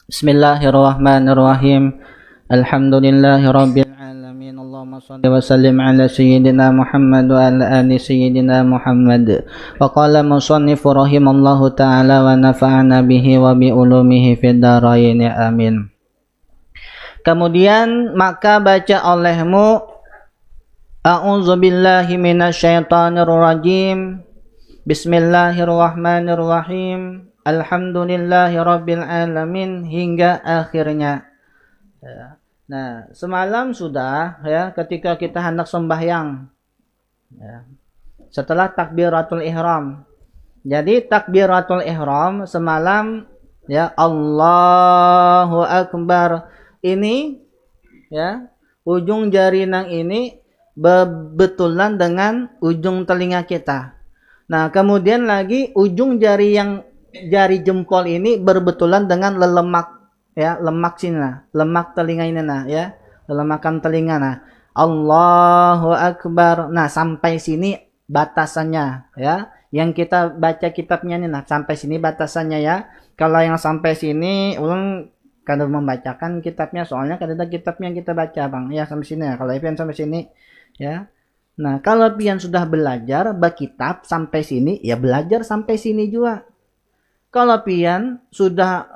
Bismillahirrahmanirrahim. Alhamdulillahirabbil alamin. Allahumma shalli wa sallim ala sayyidina Muhammad wa ala ali sayyidina Muhammad. Wa qala musannif rahimallahu taala wa nafa'ana bihi wa bi ulumihi fid dharain. Amin. Kemudian maka baca olehmu A'udzubillahi minasyaitonir rajim. Bismillahirrahmanirrahim. Alhamdulillahi rabbil alamin hingga akhirnya. Nah, semalam sudah ya ketika kita hendak sembahyang. Ya, setelah takbiratul ihram. Jadi takbiratul ihram semalam ya Allahu akbar. Ini ya ujung jari nang ini bebetulan dengan ujung telinga kita. Nah, kemudian lagi ujung jari jempol ini berbetulan dengan lemak ya, lemak sini nah, lemak telinga ini nah ya, lemakan telinga nah. Allahu akbar. Nah, sampai sini batasannya ya. Yang kita baca kitabnya ini nah, sampai sini batasannya ya. Kalau yang sampai sini ulang kada membacakan kitabnya soalnya kada kitabnya yang kita baca, Bang. Ya, sampai sini ya. Kalau pian sampai sini ya. Nah, kalau pian sudah belajar berkitab sampai sini ya belajar sampai sini juga. Kalau pian sudah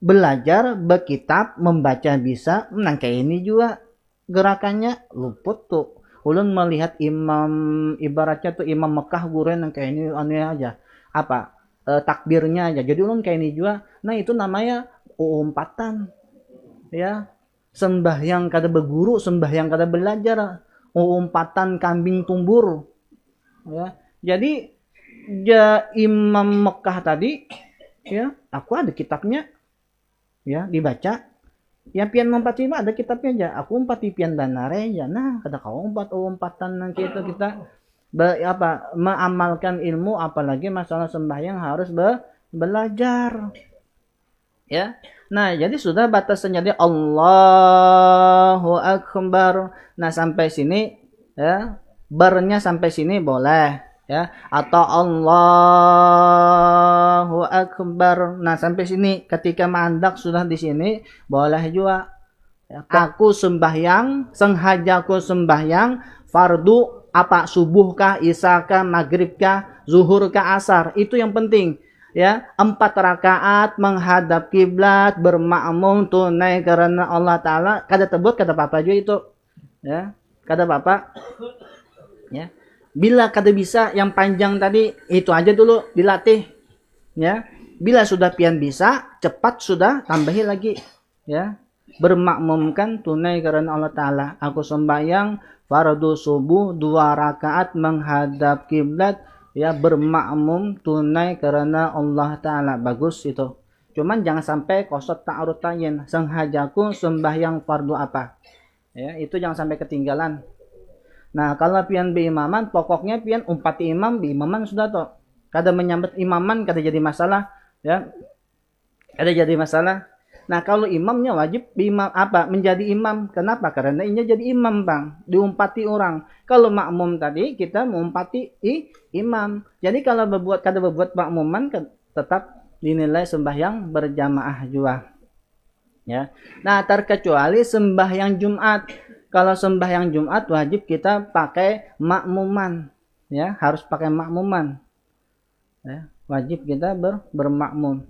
belajar berkitab membaca bisa, nah kayak ini juga gerakannya luput tuh. Ulun melihat imam ibaratnya tuh imam Mekah guru yang kayak ini aneh aja. Apa? Takbirnya aja. Jadi ulun kayak ini juga. Nah, itu namanya umpatan. Ya. Sembahyang kada berguru, sembahyang kada belajar. Umpatan kambing tumbur. Ya. Jadi imam Mekah tadi ya, aku ada kitabnya ya dibaca. Yang pian mempat ada kitabnya aja. Aku umpat pian danare aja. Nah, kada kau umpatan nang kita mengamalkan ilmu, apalagi masalah sembahyang harus belajar. Ya. Nah, jadi sudah batasannya dia Allahu akbar. Nah, sampai sini ya. Barnya sampai sini boleh. Ya, atau Allahu akbar. Nah, sampai sini ketika mandak sudah di sini boleh juga ya, aku sembahyang sengaja aku sembahyang fardu apa subuh kah, isya kah, maghrib kah, zuhur kah, asar, itu yang penting ya. 4 rakaat menghadap kiblat bermakmum tunai karena Allah taala, kada tebut kada apa-apa juga itu ya, kada apa-apa ya. Bila kada bisa yang panjang tadi, itu aja dulu dilatih ya. Bila sudah pian bisa, cepat sudah tambahi lagi ya. Bermakmumkan tunai karena Allah taala. Aku sembahyang fardu subuh 2 rakaat menghadap kiblat ya, bermakmum tunai karena Allah taala. Bagus itu. Cuman jangan sampai kosot ta'arud tayin. Sengajaku sembahyang fardu apa. Ya, itu jangan sampai ketinggalan. Nah, kalau pian beimaman, pokoknya pian umpati imam, beimaman sudah toh. Kada menyambut imaman, kada jadi masalah, ya. Kada jadi masalah. Nah, kalau imamnya wajib menjadi imam. Kenapa? Karena ini jadi imam, Bang. Diumpati orang. Kalau makmum tadi kita mengumpati imam. Jadi kalau kada berbuat makmuman tetap dinilai sembahyang berjamaah juga. Ya. Nah, terkecuali sembahyang Jumat. Kalau sembahyang Jumat wajib kita pakai makmuman, ya, harus pakai makmuman. Ya, wajib kita bermakmum.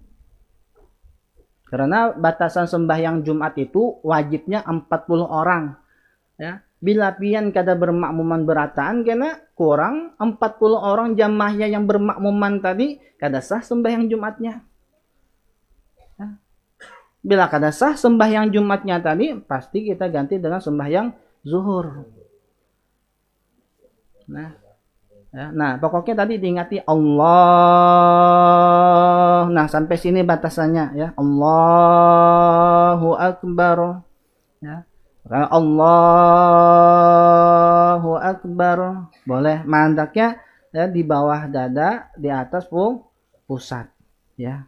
Karena batasan sembahyang Jumat itu wajibnya 40 orang. Ya, bila pian kada bermakmuman berataan kena kurang 40 orang jamaahnya yang bermakmuman tadi kada sah sembahyang Jumatnya. Bila kada sah sembahyang Jumatnya tadi, pasti kita ganti dengan sembahyang zuhur. Nah, pokoknya tadi diingati Allah. Nah, sampai sini batasannya ya. Allahu akbar. Ya. Allahu akbar. Boleh mandaknya ya, di bawah dada, di atas pusat ya.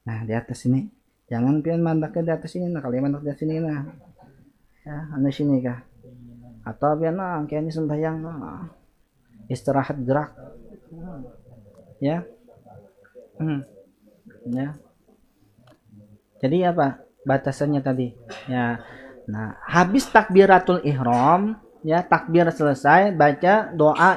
Nah, di atas ini. Jangan pian mandaknya di atas sini, nah kalau mandak di sini nah. Ya, anu sini kah? Atau pian kayak ini sembahyang istirahat gerak. Ya. Ya. Jadi apa? Batasannya tadi. Ya. Nah, habis takbiratul ihram, ya takbir selesai, baca doa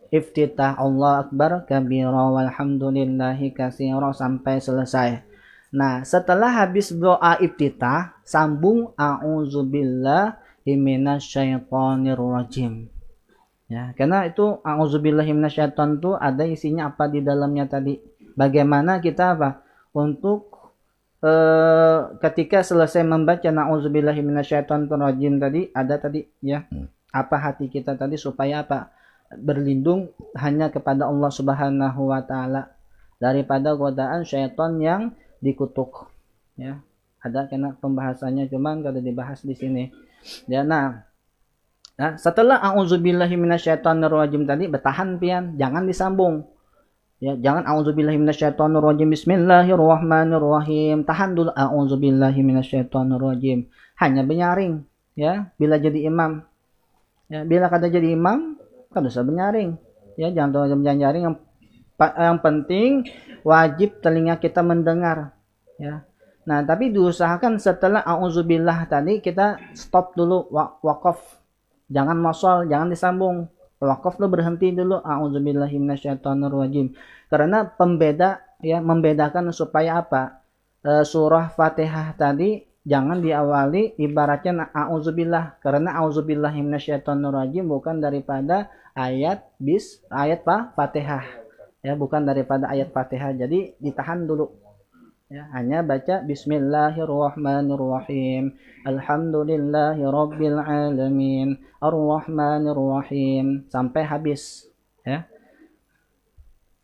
iftitah Allah Akbar kabira walhamdulillahi katsira sampai selesai. Nah, setelah habis doa iftitah, sambung a'udzubillahi minasyaitonirrajim. Ya, karena itu a'udzubillahi minasyaiton itu ada isinya apa di dalamnya tadi. Bagaimana kita apa? Untuk ketika selesai membaca na'udzubillahi minasyaitonirrajim tadi ada tadi ya apa hati kita tadi supaya apa berlindung hanya kepada Allah Subhanahu wa taala daripada godaan syaitan yang dikutuk ya. Ada kena pembahasannya cuman kada dibahas di sini ya. Nah, setelah a'udzubillahi minasyaitonirrajim tadi bertahan pian, jangan disambung. Ya, jangan a'udzubillahi minasyaitonirrajim bismillahirrahmanirrahim. Tahan dulu a'udzubillahi minasyaitonirrajim. Hanya benyaring ya bila jadi imam. Ya, bila kada jadi imam kan usah benyaring. Ya, jangan benyaring yang penting wajib telinga kita mendengar ya. Nah, tapi diusahakan setelah a'udzubillah tadi kita stop dulu wakaf. Jangan mosol, jangan disambung. Wakaf lo berhenti dulu a'udzubillahi minasyaitonirrajim. Karena pembeda ya membedakan supaya apa? Surah Fatihah tadi jangan diawali ibaratnya a'udzubillah karena a'udzubillahi minasyaitonirrajim bukan daripada ayat Fatihah. Ya, bukan daripada ayat Fatihah. Jadi ditahan dulu. Ya, hanya baca bismillahirrahmanirrahim. Alhamdulillahirabbil alamin. Arrahmanirrahim sampai habis ya.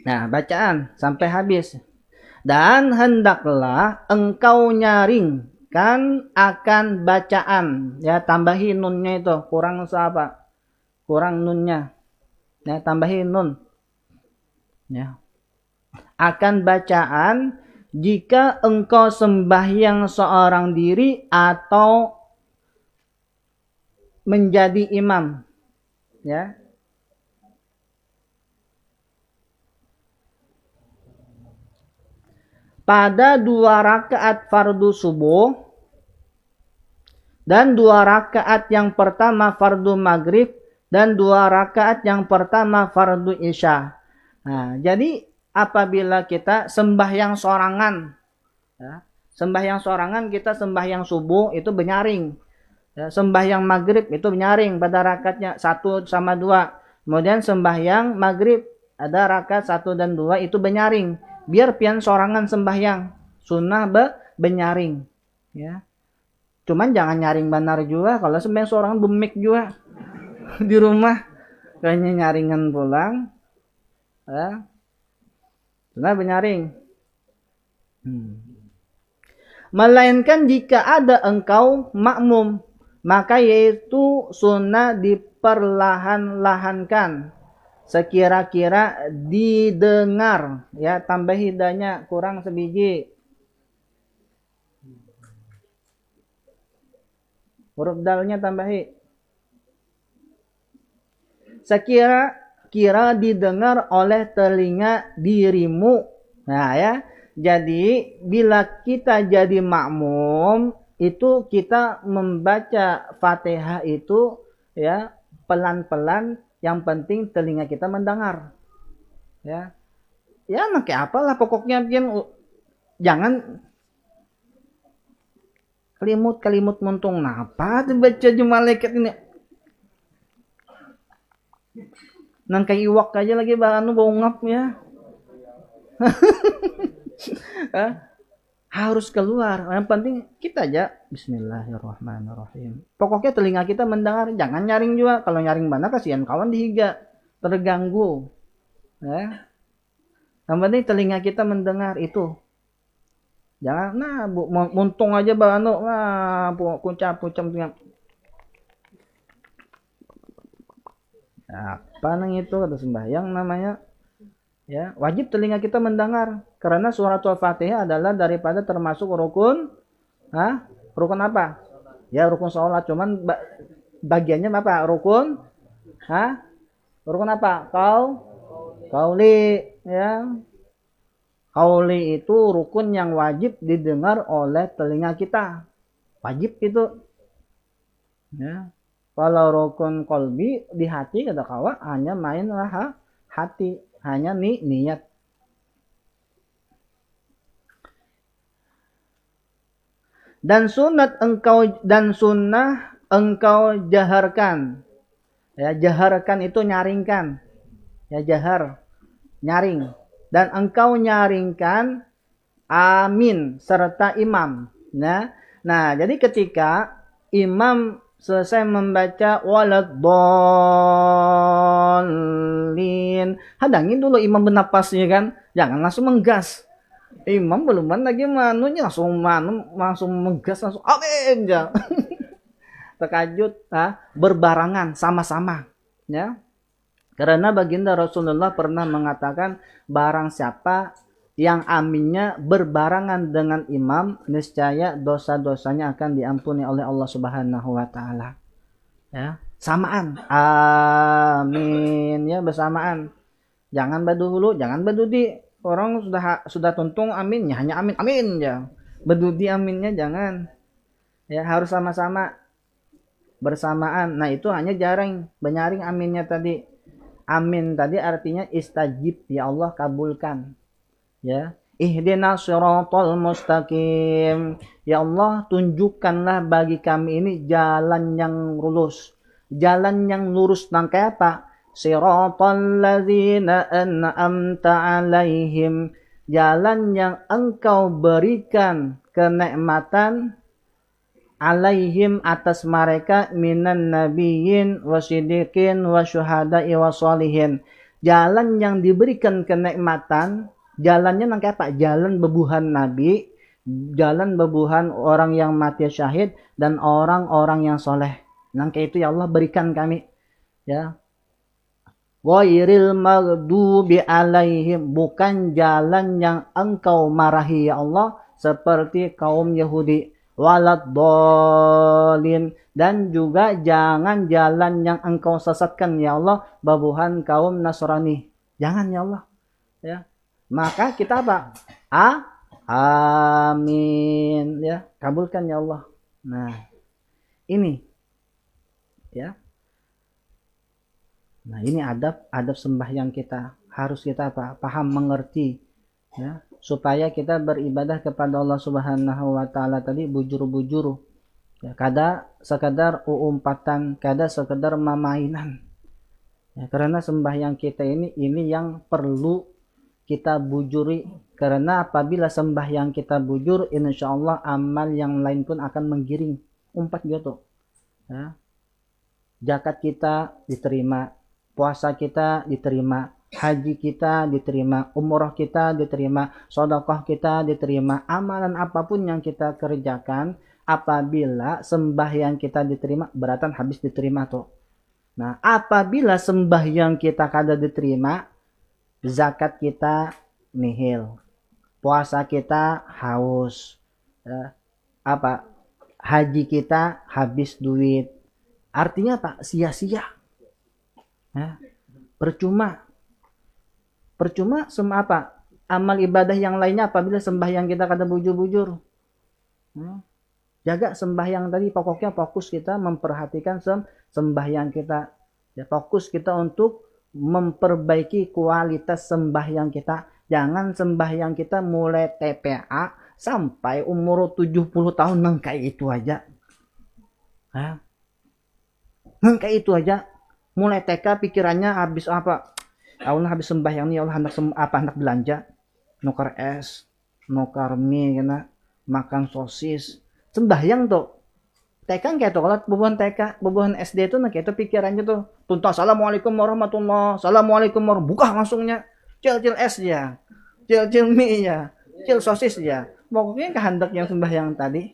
Nah, bacaan sampai habis. Dan hendaklah engkau nyaringkan akan bacaan. Ya, tambahin nunnya itu. Kurang apa? Kurang nunnya. Ya, tambahin nun. Ya. Akan bacaan jika engkau sembahyang seorang diri atau menjadi imam. Ya. Pada 2 rakaat fardu subuh dan 2 rakaat yang pertama fardu maghrib dan 2 rakaat yang pertama fardu isya. Nah, jadi apabila kita sembahyang sorangan, ya, sembahyang sorangan kita sembahyang subuh itu benyaring, ya, sembahyang maghrib itu benyaring pada rakaatnya 1 sama 2. Kemudian sembahyang maghrib ada rakaat 1 dan 2 itu benyaring. Biar pian sorangan sembahyang sunnah benyaring, ya. Cuman jangan nyaring benar juga kalau sembahyang sorangan bemik juga di rumah kayaknya nyaringan pulang, ya. Sunnah benyaring. Melainkan jika ada engkau makmum, maka yaitu sunnah diperlahan-lahankan sekira-kira didengar ya. Tambah hidahnya kurang sebiji, huruf dalnya tambahi sekira-kira didengar oleh telinga dirimu. Nah ya, jadi bila kita jadi makmum itu kita membaca Fatihah itu ya pelan-pelan. Yang penting telinga kita mendengar. Ya. Ya, kayak apalah pokoknya jangan kalimut muntung napa dibaca malaikat ini. Nang kayak iwak aja lagi bau ngap ya. Harus keluar. Yang penting kita aja bismillahirrahmanirrahim. Pokoknya telinga kita mendengar, jangan nyaring juga. Kalau nyaring mana kasihan kawan dihiga, terganggu. Ya. Yang penting telinga kita mendengar itu. Jangan muntung aja pucam apa nang itu kata sembahyang namanya. Ya, wajib telinga kita mendengar karena surat Al-Fatihah adalah daripada termasuk rukun rukun apa? Ya, rukun sholat. Cuman bagiannya apa? Rukun rukun apa? Qauli ya. Qauli itu rukun yang wajib didengar oleh telinga kita. Wajib itu. Ya. Kalau rukun kolbi di hati kata kawa hanya main hati, hanya niat. Dan sunnah engkau jaharkan. Ya, jaharkan itu nyaringkan. Ya, jahar, nyaring. Dan engkau nyaringkan amin serta imam. Nah, jadi ketika imam selesai membaca waladdallin, hadangin dulu imam bernapasnya kan, jangan langsung menggas. Imam belum lagi manunya langsung menggas langsung amin ya. Terkajut, berbarangan sama-sama, ya. Karena baginda Rasulullah pernah mengatakan barang siapa yang aminnya berbarangan dengan imam, niscaya dosa-dosanya akan diampuni oleh Allah Subhanahu wa taala. Ya, samaan. Amin ya, bersamaan. Jangan badu jangan badudi. Orang sudah tuntung aminnya, hanya amin amin ya. Badudi aminnya jangan. Ya, harus sama-sama bersamaan. Nah, itu hanya jarang benyaring aminnya tadi. Amin tadi artinya istajib, ya Allah kabulkan. Ya, ihdinas shiratal mustaqim. Ya Allah, tunjukkanlah bagi kami ini jalan yang lurus. Jalan yang lurus nang kayak apa? Shiratal ladzina an'amta alaihim. Jalan yang engkau berikan kenikmatan alaihim atas mereka minan nabiyyin wasiddiqin wasyuhada'i wasolihin. Jalan yang diberikan kenikmatan, jalannya nang kayak apa? Jalan bebuhan nabi, jalan bebuhan orang yang mati syahid dan orang-orang yang soleh. Nang kayak itu ya Allah berikan kami. Ya. Ghairil maghdubi alaihim, bukan jalan yang engkau marahi ya Allah seperti kaum Yahudi. Waladdallin, dan juga jangan jalan yang engkau sesatkan ya Allah babuhan kaum Nasrani. Jangan ya Allah. Ya. Maka kita apa? Amin ya. Kabulkan ya Allah. Nah, ini ya. Nah, ini adab sembahyang kita. Harus kita apa? Paham, mengerti ya, supaya kita beribadah kepada Allah Subhanahu wa taala tadi bujur-bujur. Ya, kada sekadar uumpatan, kada sekadar mamainan. Ya, karena sembahyang kita ini yang perlu kita bujuri, karena apabila sembahyang kita bujur, insyaallah amal yang lain pun akan menggiring. Umpat gitu. Ya. Zakat kita diterima, puasa kita diterima, haji kita diterima, umrah kita diterima, sedekah kita diterima, amalan apapun yang kita kerjakan apabila sembahyang kita diterima, beratan habis diterima tuh. Nah, apabila sembahyang kita kada diterima, zakat kita nihil, puasa kita haus, haji kita habis duit. Artinya apa? Sia-sia. Ya, percuma apa amal ibadah yang lainnya apabila sembahyang kita kada bujur-bujur. Jaga sembahyang tadi, pokoknya fokus kita memperhatikan sembahyang kita. Ya, fokus kita untuk memperbaiki kualitas sembahyang kita. Jangan sembahyang kita mulai TPA sampai umur 70 tahun nang kayak itu aja. Nang kayak itu aja. Mulai TK pikirannya habis apa? Allah habis sembahyang nih, Allah hendak belanja, nukar es, nukar mie, kena makan sosis, sembahyang tuh. TK kayak tuh, kalau bubuhan TK, bubuhan SD itu, nah kayak itu pikirannya tuh, tuntut assalamualaikum warahmatullah, assalamualaikum warahmatullah, buka langsungnya, cil es ya, cil mie ya, cil sosis ya, pokoknya kehendak yang sembahyang tadi.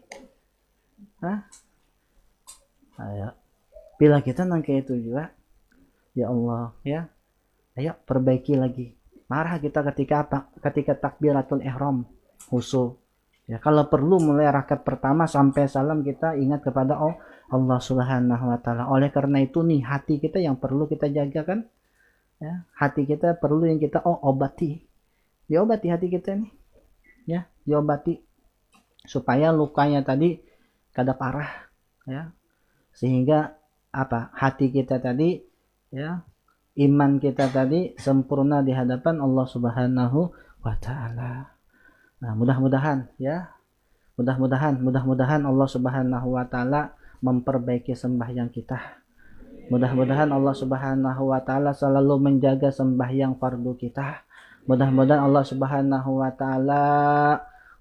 Ayo, bila kita nang kayak itu juga, ya Allah ya. Ayo perbaiki lagi. Marah kita ketika apa? Ketika takbiratul ihram, khusyuk. Ya, kalau perlu mulai rakaat pertama sampai salam kita ingat kepada Allah Subhanahu wa taala. Oleh karena itu nih hati kita yang perlu kita jaga kan? Ya, hati kita perlu yang kita obati. diobati hati kita nih, ya, diobati supaya lukanya tadi kada parah, ya, sehingga apa, hati kita tadi, ya, iman kita tadi sempurna di hadapan Allah Subhanahu wa taala. Nah, mudah-mudahan ya, mudah-mudahan Allah Subhanahu wa taala memperbaiki sembahyang kita. Mudah-mudahan Allah Subhanahu wa taala selalu menjaga sembahyang fardu kita. Mudah-mudahan Allah Subhanahu wa taala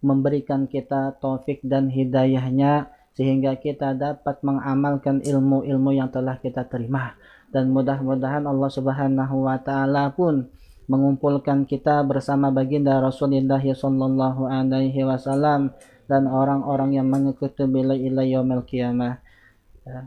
memberikan kita taufik dan hidayahnya sehingga kita dapat mengamalkan ilmu-ilmu yang telah kita terima. Dan mudah-mudahan Allah Subhanahu wa taala pun mengumpulkan kita bersama baginda Rasulullah sallallahu alaihi wasallam dan orang-orang yang mengikuti beliau ila yaumil qiyamah. Ya.